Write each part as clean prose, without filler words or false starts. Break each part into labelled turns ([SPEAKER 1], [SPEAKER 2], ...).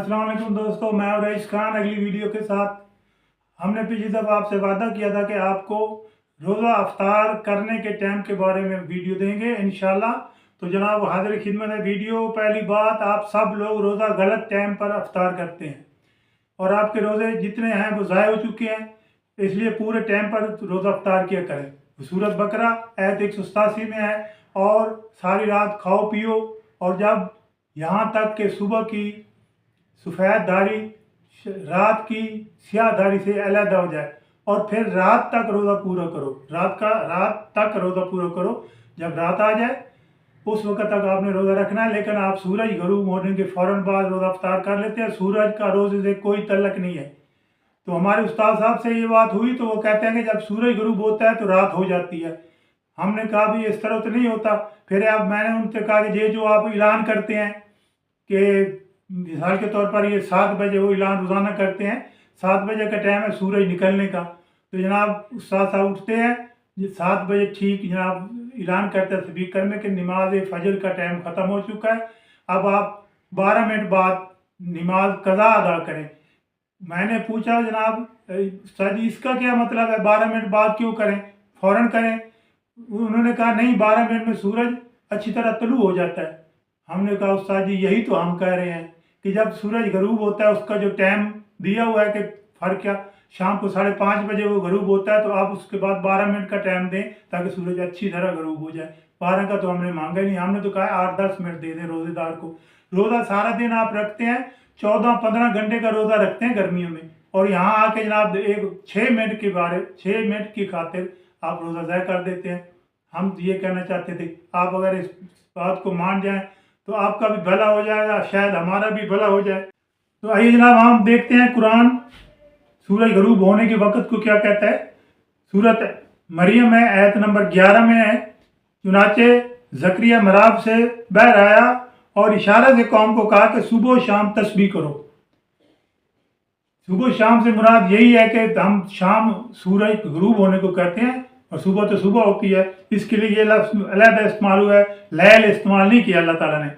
[SPEAKER 1] अस्सलाम वालेकुम दोस्तों, मैं और रईस खान अगली वीडियो के साथ। हमने पिछली दफ़ा आपसे वादा किया था कि आपको रोज़ा अफ्तार करने के टाइम के बारे में वीडियो देंगे इंशाल्लाह। तो जनाब हाजिर खिदमत है वीडियो। पहली बात, आप सब लोग रोज़ा गलत टाइम पर अफ्तार करते हैं और आपके रोज़े जितने हैं वो ज़ाय हो चुके हैं, इसलिए पूरे टाइम पर रोज़ा अफ्तार किया करें। सूरत बकरा आयत 187 में है, और सारी रात खाओ पियो, और जब यहाँ तक कि सुबह की सफ़ेद धारी रात की स्याह धारी से अलग हो जाए, और फिर रात तक रोज़ा पूरा करो। रात तक रोज़ा पूरा करो। जब रात आ जाए उस वक्त तक आपने रोज़ा रखना है, लेकिन आप सूरज गरूब होने के फ़ौरन बाद रोज़ा अफ्तार कर लेते हैं। सूरज का रोज़े से कोई तल्लक नहीं है। तो हमारे उस्ताद साहब से ये बात हुई तो वो कहते हैं कि जब सूरज गरूब होता है तो रात हो जाती है। हमने कहा भी इस तरह तो नहीं होता। फिर अब मैंने उनसे कहा कि ये जो आप ऐलान करते हैं कि मिसाल के तौर पर ये 7 बजे वो ऐलान रोज़ाना करते हैं, 7 बजे का टाइम है सूरज निकलने का, तो जनाब उस्ताद साहब उठते हैं 7 बजे ठीक जनाब ऐलान करते हैं स्पीकर में कि नमाज फजर का टाइम ख़त्म हो चुका है, अब आप 12 मिनट बाद नमाज कज़ा अदा करें। मैंने पूछा जनाब सर जी इसका क्या मतलब है, 12 मिनट बाद क्यों करें, फ़ौरन करें? उन्होंने कहा नहीं, 12 मिनट में सूरज अच्छी तरह तलू हो जाता है। हमने कहा उस्ताद जी यही तो हम कह रहे हैं कि जब सूरज गरूब होता है उसका जो टाइम दिया हुआ है कि फ़र्क क्या, शाम को 5:30 बजे वो गरूब होता है, तो आप उसके बाद 12 मिनट का टाइम दें ताकि सूरज अच्छी तरह गरूब हो जाए। 12 का तो हमने मांगा ही नहीं, हमने तो कहा 8-10 मिनट दे दें रोज़ेदार को। रोज़ा सारा दिन आप रखते हैं, 14-15 घंटे का रोज़ा रखते हैं गर्मियों में, और यहाँ आके जनाब 6 मिनट की खातिर आप रोज़ा ज़ाय कर देते हैं। हम ये कहना चाहते थे आप अगर इस बात को मान जाएं तो आपका भी भला हो जाएगा, शायद हमारा भी भला हो जाए। तो आइए जनाब हम देखते हैं कुरान सूरज गरूब होने के वक़्त को क्या कहता है। सूरत मरियम है, आयत नंबर 11 में है, चुनाचे ज़करिया महराब से बाहर आया और इशारा से कौम को कहा कि सुबह शाम तस्बीह करो। सुबह शाम से मुराद यही है कि हम शाम सूरज गरूब होने को कहते हैं और सुबह तो सुबह होती है, इसके लिए ये लफ्ज़ अलहदा इस्तेमाल हुआ है, लैल इस्तेमाल नहीं किया अल्लाह ताला ने।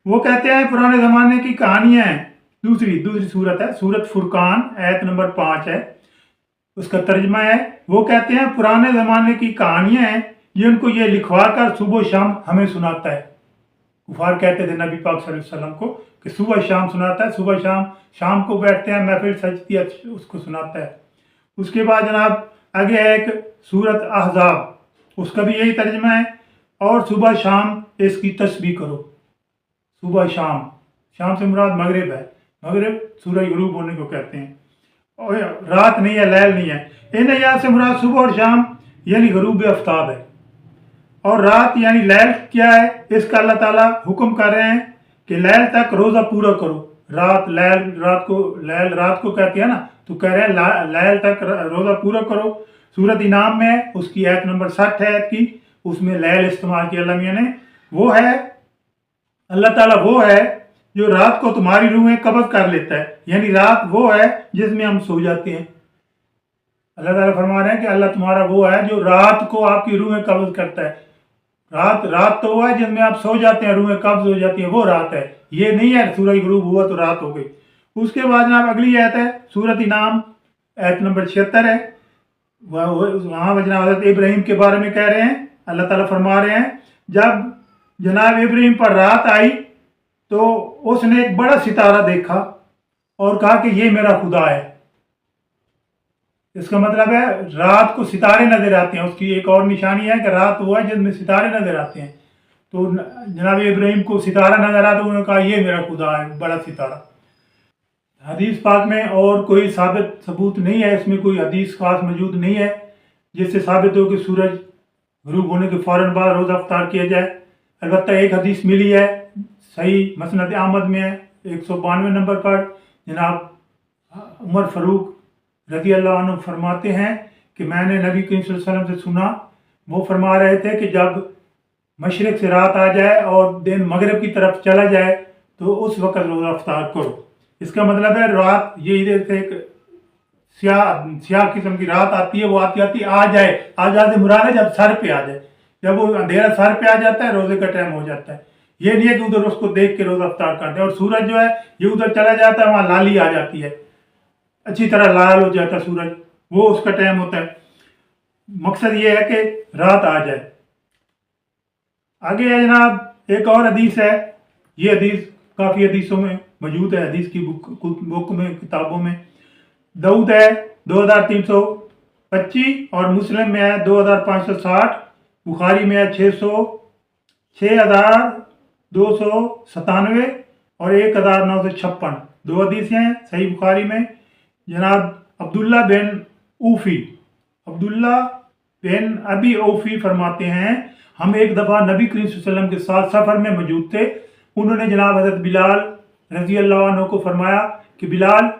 [SPEAKER 1] वो कहते हैं पुराने ज़माने की कहानियाँ हैं। दूसरी सूरत है, सूरत फुरकान आयत नंबर 5 है, उसका तर्जमा है, वो कहते हैं पुराने ज़माने की कहानियाँ हैं जिनको ये लिखवा कर सुबह शाम हमें सुनाता है। कुफार कहते थे नबी पाक सल्लल्लाहु अलैहि वसल्लम को कि सुबह शाम सुनाता है, सुबह शाम को बैठते हैं महफिल सजती है उसको सुनाता है। उसके बाद जनाब आगे है एक सूरत अहज़ाब, उसका भी यही तर्जमा है, और सुबह शाम इसकी तस्बीह करो। सुबह शाम से मुराद मगरिब है, मगरिब सूरज गरूब होने को कहते हैं, और रात नहीं है, लैल नहीं है। इन अय्याम से मुराद सुबह और शाम यानी गरूब आफ्ताब है, और रात यानी लैल क्या है, इसका अल्लाह ताला हुक्म कर रहे हैं कि लैल तक रोज़ा पूरा करो। रात को कहते हैं ना, तो कह रहे हैं लैल तक रोज़ा पूरा करो। सूरत इनाम में है, उसकी आयत नंबर 60 है की, उसमें लैल इस्तेमाल किया अल्लाह मियां ने। वो है अल्लाह ताला वो है जो रात को तुम्हारी रूहें कब्ज़ कर लेता है, यानी रात वो है जिसमें हम सो जाते हैं। अल्लाह ताला फरमा रहे हैं कि अल्लाह तुम्हारा वो है जो रात को आपकी रूहें कब्ज़ करता है। रात तो वो है जिसमें आप सो जाते हैं, रूहें कब्ज़ हो जाती हैं, वो रात है। ये नहीं है सूरज गरूब हुआ तो रात हो गई। उसके बाद जनाब अगली आयत है सूरत इनाम आयत नंबर 76 है, वहाँ जनाब हज़रत इब्राहीम के बारे में कह रहे हैं। अल्लाह ताला फरमा रहे हैं जब जनाब इब्राहीम पर रात आई तो उसने एक बड़ा सितारा देखा और कहा कि ये मेरा खुदा है। इसका मतलब है रात को सितारे नजर आते हैं। उसकी एक और निशानी है कि रात वो है जिसमें सितारे नजर आते हैं। तो जनाब इब्राहीम को सितारा नजर आता, उन्होंने कहा ये मेरा खुदा है, बड़ा सितारा। हदीस पाक में और कोई साबित सबूत नहीं है, इसमें कोई हदीस खास मौजूद नहीं है जिससे साबित हो कि सूरज गरूब होने के फ़ौरन बाद रोज़ा अफ्तार किया जाए। अलबत्ता एक हदीस मिली है, सही मसनद अहमद में है, 192 नंबर पर जनाब उमर फ़ारूक रज़ी अल्लाह अन्हु फरमाते हैं कि मैंने नबी करीम सल्लल्लाहु अलैहि वसल्लम से सुना, वो फरमा रहे थे कि जब मशरिक़ से रात आ जाए और दिन मगरिब की तरफ चला जाए तो उस वक़्त रोज़ा अफ्तार करो। इसका मतलब है रात ये इधर से एक स्याह किस्म की रात आती है, वो आती आ जाए से मुराद है जब सर पे आ जाए, जब वो अंधेरा सर पे आ जाता है रोज़े का टाइम हो जाता है। ये नहीं है कि उधर उसको देख के रोज़ा अफ्तार करते हैं। और सूरज जो है ये उधर चला जाता है, वहाँ लाली आ जाती है, अच्छी तरह लाल हो जाता है सूरज, वो उसका टाइम होता है। मकसद ये है कि रात आ जाए। आगे है जनाब एक और हदीस है, ये हदीस काफ़ी हदीसों में मौजूद है, हदीस की बुक में, किताबों में। दाऊद है 2325 और मुस्लिम में है 2560, बुखारी में है 6297 और 1956। दो हदीसें हैं सही बुखारी में। जनाब अब्दुल्ला बिन अबी औफी फरमाते हैं, हम एक दफ़ा नबी करीम सल्लल्लाहु अलैहि वसल्लम के साथ सफ़र में मौजूद थे। उन्होंने जनाब हज़रत बिलाल रज़ी अल्लाह अन्हु को फरमाया कि बिलाल,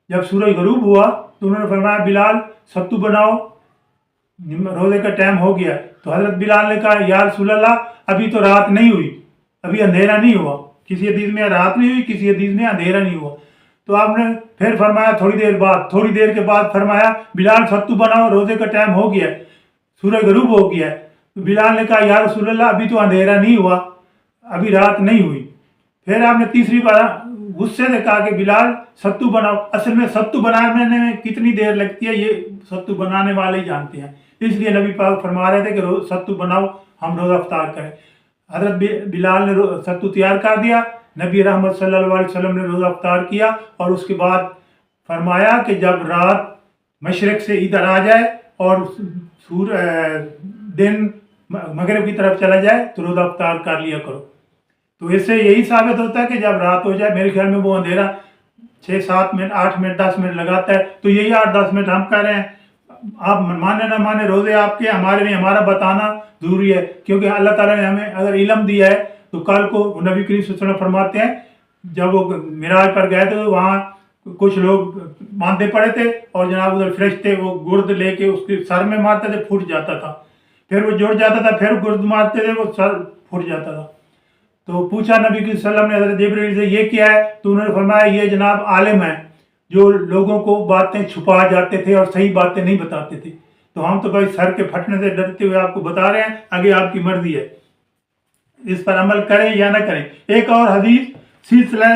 [SPEAKER 1] जब सूरज गरूब हुआ तो उन्होंने फरमाया बिलाल सत्तू बनाओ, रोज़े का टाइम हो गया। तो हज़रत बिलाल ने कहा या रसूल अल्लाह, अभी तो रात नहीं हुई, अभी अंधेरा नहीं हुआ। किसी हदीस में रात नहीं हुई, किसी हदीस में अंधेरा नहीं हुआ। तो आपने फिर फरमाया थोड़ी देर के बाद फरमाया बिलाल सत्तू बनाओ, रोज़े का टाइम हो गया, सूरज गरूब हो गया। तो बिलाल ने कहा या रसूल अल्लाह, अभी तो अंधेरा नहीं हुआ, अभी रात नहीं हुई। फिर आपने तीसरी बार गुस्से से कहा कि बिलाल सत्तू बनाओ। असल में सत्तू बनाने में कितनी देर लगती है ये सत्तू बनाने वाले ही जानते हैं, इसलिए नबी पाक फरमा रहे थे कि सत्तू बनाओ, हम रोज़ा अफ्तार करें। हज़रत बिलाल ने सत्तू तैयार कर दिया, नबी रहमत सल्लल्लाहु अलैहि वसल्लम ने रोज़ा अफ्तार किया और उसके बाद फरमाया कि जब रात मशरक़ से इधर आ जाए और दिन मगरिब की तरफ चला जाए तो रोज़ा अफ्तार कर लिया करो। तो इससे यही साबित होता है कि जब रात हो जाए, मेरे ख्याल में वो अंधेरा 6-7 मिनट 8 मिनट 10 मिनट लगाता है, तो यही 8-10 मिनट हम कह रहे हैं। आप माने ना माने, रोज़े आपके, हमारे नहीं, हमारा बताना ज़रूरी है, क्योंकि अल्लाह ताला ने हमें अगर इल्म दिया है तो कल को नबी करीम सल्लल्लाहु अलैहि वसल्लम फरमाते हैं, जब वो मिराज पर गए थे तो वहाँ कुछ लोग बांधे पड़े थे और जनाब उधर फरिश्ते वो गुर्द लेके उसके सर में मारते थे, फूट जाता था, फिर वो जुड़ जाता था, फिर गुर्द मारते थे, वो सर फूट जाता था। तो पूछा नबी करीम सल्लल्लाहु अलैहि वसल्लम ने हज़रत जिब्रील से ये क्या है, तो उन्होंने फरमाया ये जनाब आलिम है जो लोगों को बातें छुपा जाते थे और सही बातें नहीं बताते थे। तो हम तो भाई सर के फटने से डरते हुए आपको बता रहे हैं, आगे आपकी मर्जी है, इस पर अमल करें या ना करें। एक और हदीस सिलसिला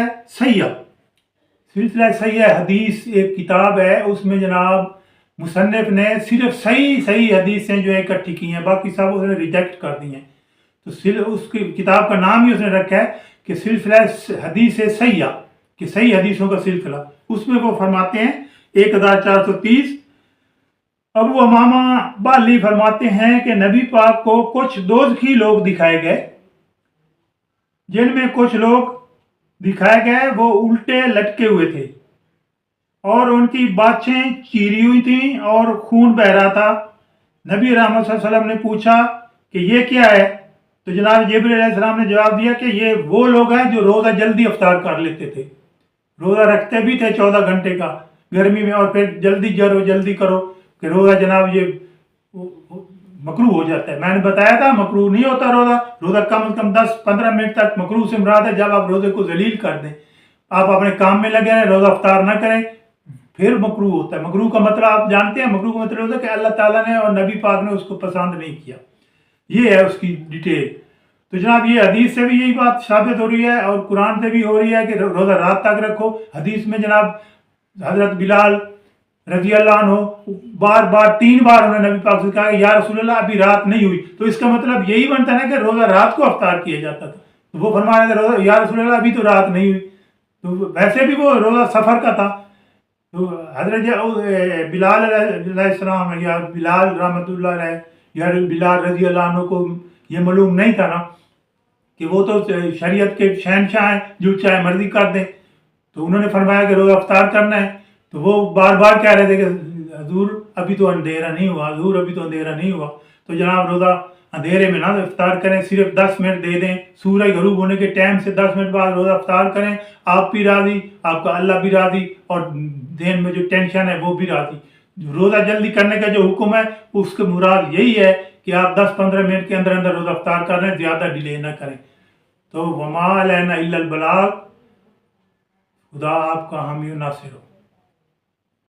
[SPEAKER 1] सहिह हदीस एक किताब है, उसमें जनाब मुसन्निफ ने सिर्फ सही हदीसें जो है इकट्ठी की हैं, बाकी सब उसने रिजेक्ट कर दी हैं। तो उसकी किताब का नाम ही उसने रखा है कि सिलसिला हदीस सहिह, कि सही हदीसों का सिलसिला। उसमें वो फरमाते हैं 1430 अबू उमामा बाली फरमाते हैं कि नबी पाक को कुछ दोज़खी लोग दिखाए गए, जिनमें कुछ लोग दिखाए गए वो उल्टे लटके हुए थे और उनकी बाछें चीरी हुई थी और खून बह रहा था। नबी रहमत सल्लल्लाहु अलैहि वसल्लम ने पूछा कि ये क्या है, तो जनाब जिब्रील अलैहिस्सलाम ने जवाब दिया कि ये वो लोग हैं जो रोज़ा जल्दी अफ्तार कर लेते थे, रोज़ा रखते भी थे 14 घंटे का गर्मी में, और फिर जल्दी करो कि रोज़ा जनाब ये मकरूह हो जाता है। मैंने बताया था मकरूह नहीं होता रोज़ा कम से कम 10-15 मिनट तक मकरूह से मुराद है जब आप रोज़े को जलील कर दें, आप अपने काम में लगे रहें, रोज़ा अफ्तार ना करें, फिर मकरूह होता है। मकरूह का मतलब आप जानते हैं, मकरूह का मतलब होता है कि अल्लाह ताला ने और नबी पाक ने उसको पसंद नहीं किया, ये है उसकी डिटेल। तो जनाब ये हदीस से भी यही बात साबित हो रही है और कुरान से भी हो रही है कि रोज़ा रात तक रखो। हदीस में जनाब हज़रत बिलाल रज़ी अल्लाह अन्हु बार 3 बार उन्होंने नबी पाक से कहा या रसूल अल्लाह अभी रात नहीं हुई, तो इसका मतलब यही बनता है ना कि रोज़ा रात को अफ्तार किया जाता था। तो वो फरमा रहे थे रोज़ा या रसूल अल्लाह अभी तो रात नहीं हुई, तो वैसे भी वो रोज़ा सफ़र का था। तो हज़रत बिलाल अलैहिस्सलाम या बिलाल रहमतुल्लाह अलैह या बिलाल रज़ी अल्लाह अन्हु को ये मालूम नहीं था ना कि वो तो शरीयत के शहनशाह हैं जो चाहे मर्जी कर दें, तो उन्होंने फरमाया कि रोज़ा अफ्तार करना है। तो वो बार कह रहे थे कि हजूर अभी तो अंधेरा नहीं हुआ, हजूर अभी तो अंधेरा नहीं हुआ। तो जनाब रोज़ा अंधेरे में ना तो इफ्तार करें, सिर्फ 10 मिनट दे दें, सूरज गरूब होने के टाइम से 10 मिनट बाद रोज़ा इफ्तार करें, आप भी राज़ी, आपका अल्लाह भी राज़ी और देन में जो टेंशन है वो भी राज़ी। रोज़ा जल्दी करने का जो हुक्म है उसके मुराद यही है कि आप 10-15 मिनट के अंदर रोज़ा इफ्तार कर लें, ज़्यादा डिले ना करें। तो वमा अलैना इल्लल बलाग, खुदा आपका हामी नासिर हो।